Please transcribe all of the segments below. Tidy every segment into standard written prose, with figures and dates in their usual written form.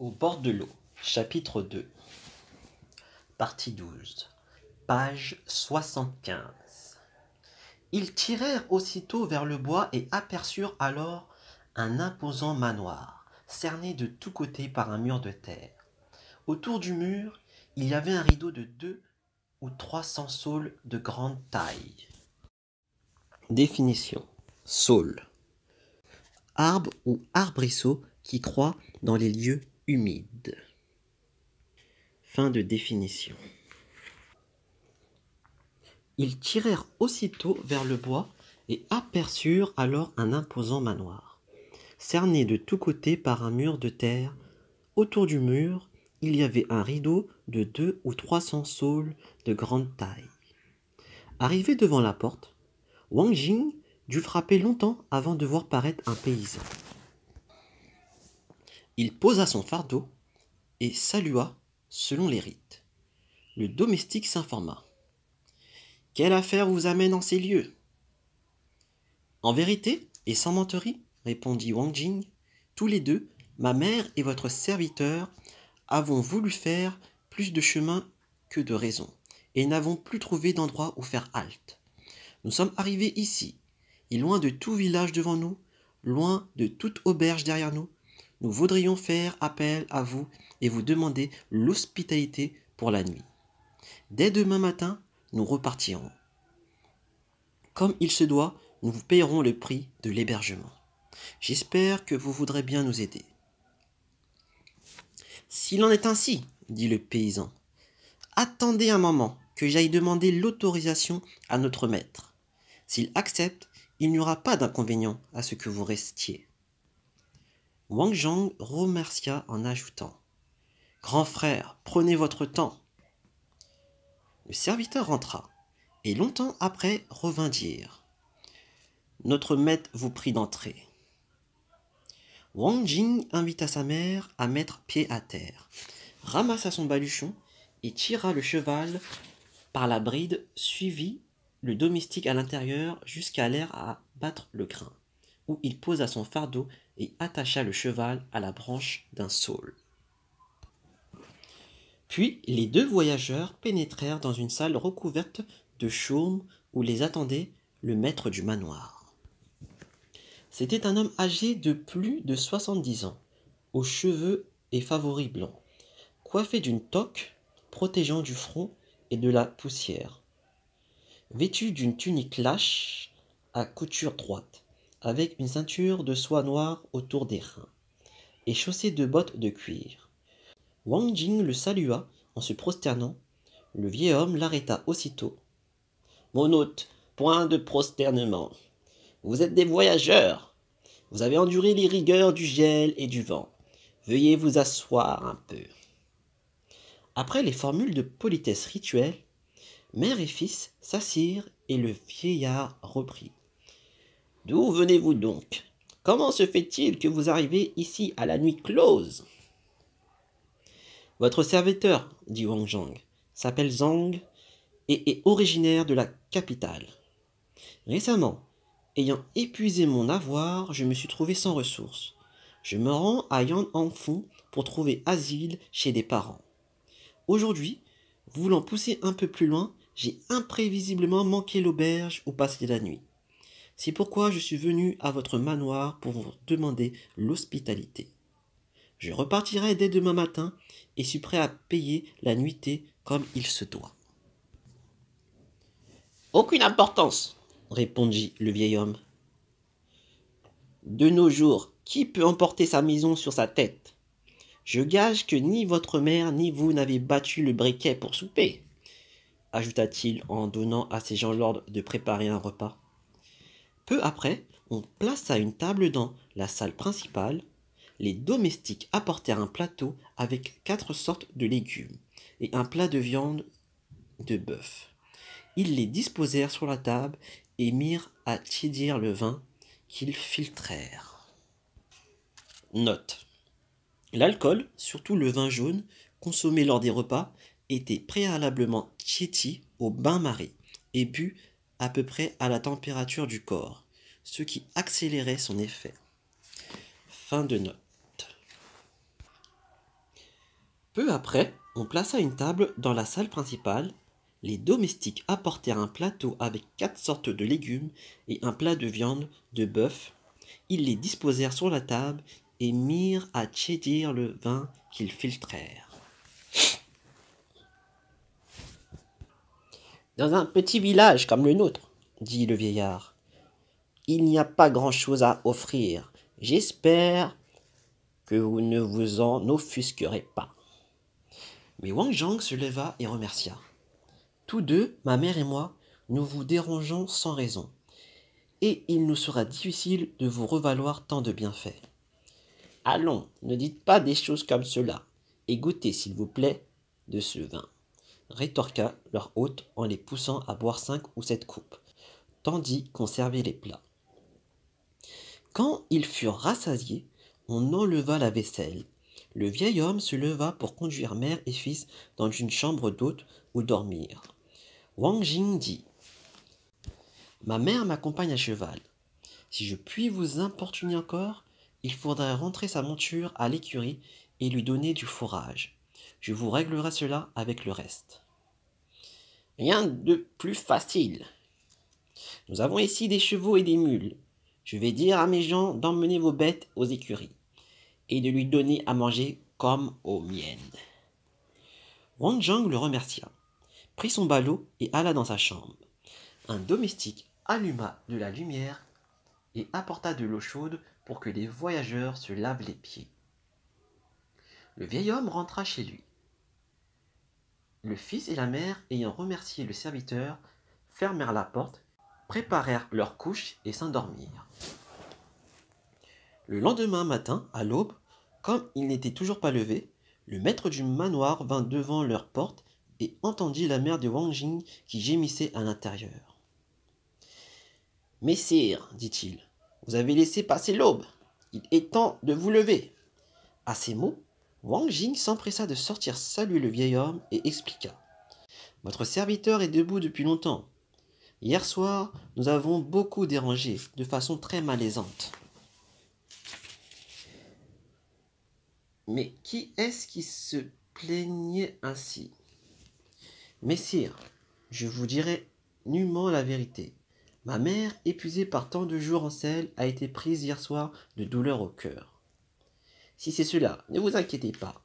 Au bord de l'eau, chapitre 2, partie 12, page 75. Ils tirèrent aussitôt vers le bois et aperçurent alors un imposant manoir, cerné de tous côtés par un mur de terre. Autour du mur, il y avait un rideau de 200 ou 300 saules de grande taille. Définition. Saule. Arbre ou arbrisseau qui croît dans les lieux humides. Fin de définition. Ils tirèrent aussitôt vers le bois et aperçurent alors un imposant manoir, cerné de tous côtés par un mur de terre. Autour du mur, il y avait un rideau de 200 ou 300 saules de grande taille. Arrivé devant la porte, Wang Jing dut frapper longtemps avant de voir paraître un paysan. Il posa son fardeau et salua selon les rites. Le domestique s'informa. « Quelle affaire vous amène en ces lieux ?»« En vérité, et sans menterie, répondit Wang Jing, tous les deux, ma mère et votre serviteur, avons voulu faire plus de chemin que de raison, et n'avons plus trouvé d'endroit où faire halte. Nous sommes arrivés ici, et loin de tout village devant nous, loin de toute auberge derrière nous, nous voudrions faire appel à vous et vous demander l'hospitalité pour la nuit. Dès demain matin, nous repartirons. Comme il se doit, nous vous payerons le prix de l'hébergement. J'espère que vous voudrez bien nous aider. »« S'il en est ainsi, dit le paysan, attendez un moment que j'aille demander l'autorisation à notre maître. S'il accepte, il n'y aura pas d'inconvénient à ce que vous restiez. » Wang Jing remercia en ajoutant « Grand frère, prenez votre temps. » Le serviteur rentra, et longtemps après revint dire « Notre maître vous prie d'entrer. » Wang Jing invita sa mère à mettre pied à terre, ramassa son baluchon et tira le cheval par la bride, suivit le domestique à l'intérieur jusqu'à l'air à battre le grain, où il posa son fardeau et attacha le cheval à la branche d'un saule. Puis les deux voyageurs pénétrèrent dans une salle recouverte de chaume où les attendait le maître du manoir. C'était un homme âgé de plus de 70 ans, aux cheveux et favoris blancs, coiffé d'une toque protégeant du front et de la poussière, vêtu d'une tunique lâche à couture droite, avec une ceinture de soie noire autour des reins, et chaussé de bottes de cuir. Wang Jing le salua en se prosternant. Le vieil homme l'arrêta aussitôt. « Mon hôte, point de prosternement. Vous êtes des voyageurs. Vous avez enduré les rigueurs du gel et du vent. Veuillez vous asseoir un peu. » Après les formules de politesse rituelle, mère et fils s'assirent et le vieillard reprit. « D'où venez-vous donc? Comment se fait-il que vous arrivez ici à la nuit close? » « Votre serviteur, dit Wang Jing, s'appelle Zhang et est originaire de la capitale. Récemment, ayant épuisé mon avoir, je me suis trouvé sans ressources. Je me rends à Yan'anfeng pour trouver asile chez des parents. Aujourd'hui, voulant pousser un peu plus loin, j'ai imprévisiblement manqué l'auberge où passer la nuit. C'est pourquoi je suis venu à votre manoir pour vous demander l'hospitalité. Je repartirai dès demain matin et suis prêt à payer la nuitée comme il se doit. »« Aucune importance, répondit le vieil homme. De nos jours, qui peut emporter sa maison sur sa tête? Je gage que ni votre mère ni vous n'avez battu le briquet pour souper, ajouta-t-il en donnant à ses gens l'ordre de préparer un repas. Peu après, on plaça une table dans la salle principale. Les domestiques apportèrent un plateau avec 4 sortes de légumes et un plat de viande de bœuf. Ils les disposèrent sur la table et mirent à tiédir le vin qu'ils filtrèrent. Note. L'alcool, surtout le vin jaune, consommé lors des repas, était préalablement tiédi au bain-marie et bu à peu près à la température du corps, ce qui accélérait son effet. Fin de note. Peu après, on plaça une table dans la salle principale. Les domestiques apportèrent un plateau avec 4 sortes de légumes et un plat de viande de bœuf. Ils les disposèrent sur la table et mirent à tiédir le vin qu'ils filtrèrent. Dans un petit village comme le nôtre, dit le vieillard, il n'y a pas grand-chose à offrir. J'espère que vous ne vous en offusquerez pas. Mais Wang Zhang se leva et remercia. Tous deux, ma mère et moi, nous vous dérangeons sans raison, et il nous sera difficile de vous revaloir tant de bienfaits. Allons, ne dites pas des choses comme cela, et goûtez, s'il vous plaît, de ce vin, rétorqua leur hôte en les poussant à boire 5 ou 7 coupes, tandis qu'on servait les plats. Quand ils furent rassasiés, on enleva la vaisselle. Le vieil homme se leva pour conduire mère et fils dans une chambre d'hôte où dormir. Wang Jing dit: Ma mère m'accompagne à cheval. Si je puis vous importuner encore, il faudrait rentrer sa monture à l'écurie et lui donner du fourrage. Je vous réglerai cela avec le reste. Rien de plus facile. Nous avons ici des chevaux et des mules. Je vais dire à mes gens d'emmener vos bêtes aux écuries et de lui donner à manger comme aux miennes. Wang Zhang le remercia, prit son ballot et alla dans sa chambre. Un domestique alluma de la lumière et apporta de l'eau chaude pour que les voyageurs se lavent les pieds. Le vieil homme rentra chez lui. Le fils et la mère, ayant remercié le serviteur, fermèrent la porte, préparèrent leur couche et s'endormirent. Le lendemain matin, à l'aube, comme ils n'étaient toujours pas levés, le maître du manoir vint devant leur porte et entendit la mère de Wang Jing qui gémissait à l'intérieur. « Messire, dit-il, vous avez laissé passer l'aube. Il est temps de vous lever. » À ces mots, Wang Jing s'empressa de sortir saluer le vieil homme et expliqua. « Votre serviteur est debout depuis longtemps. Hier soir, nous avons beaucoup dérangé, de façon très malaisante. » Mais qui est-ce qui se plaignait ainsi? Messire, je vous dirai nullement la vérité. Ma mère, épuisée par tant de jours en selle, a été prise hier soir de douleur au cœur. Si c'est cela, ne vous inquiétez pas.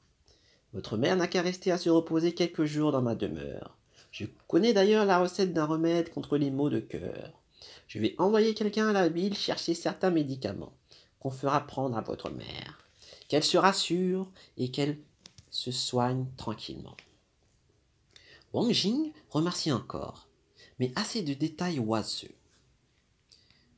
Votre mère n'a qu'à rester à se reposer quelques jours dans ma demeure. Je connais d'ailleurs la recette d'un remède contre les maux de cœur. Je vais envoyer quelqu'un à la ville chercher certains médicaments qu'on fera prendre à votre mère, qu'elle se rassure et qu'elle se soigne tranquillement. Wang Jing remercie encore, mais assez de détails oiseux.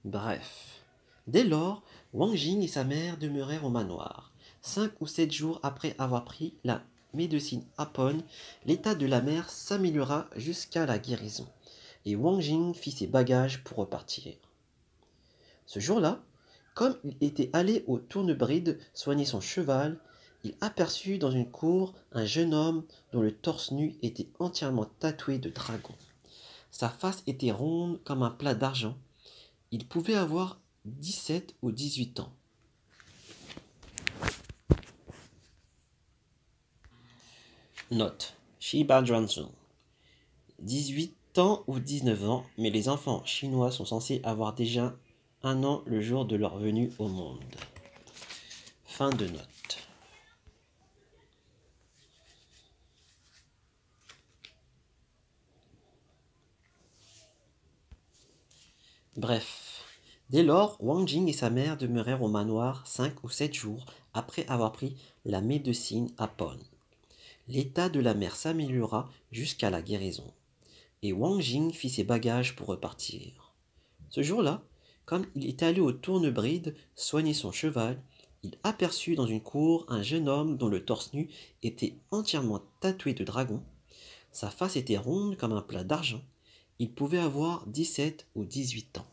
Bref, dès lors, Wang Jing et sa mère demeurèrent au manoir. 5 ou 7 jours après avoir pris la médecine Apone, l'état de la mère s'améliora jusqu'à la guérison, et Wang Jing fit ses bagages pour repartir. Ce jour-là, comme il était allé au tournebride soigner son cheval, il aperçut dans une cour un jeune homme dont le torse nu était entièrement tatoué de dragons. Sa face était ronde comme un plat d'argent. Il pouvait avoir 17 ou 18 ans. Note: Shiba Zhuangzhou. 18 ans ou 19 ans, mais les enfants chinois sont censés avoir déjà 1 an le jour de leur venue au monde. Fin de note. Bref, dès lors, Wang Jing et sa mère demeurèrent au manoir 5 ou 7 jours après avoir pris la médecine Apone. L'état de la mère s'améliora jusqu'à la guérison, et Wang Jing fit ses bagages pour repartir. Ce jour-là, comme il était allé au tournebride soigner son cheval, il aperçut dans une cour un jeune homme dont le torse nu était entièrement tatoué de dragons. Sa face était ronde comme un plat d'argent. Il pouvait avoir 17 ou 18 ans.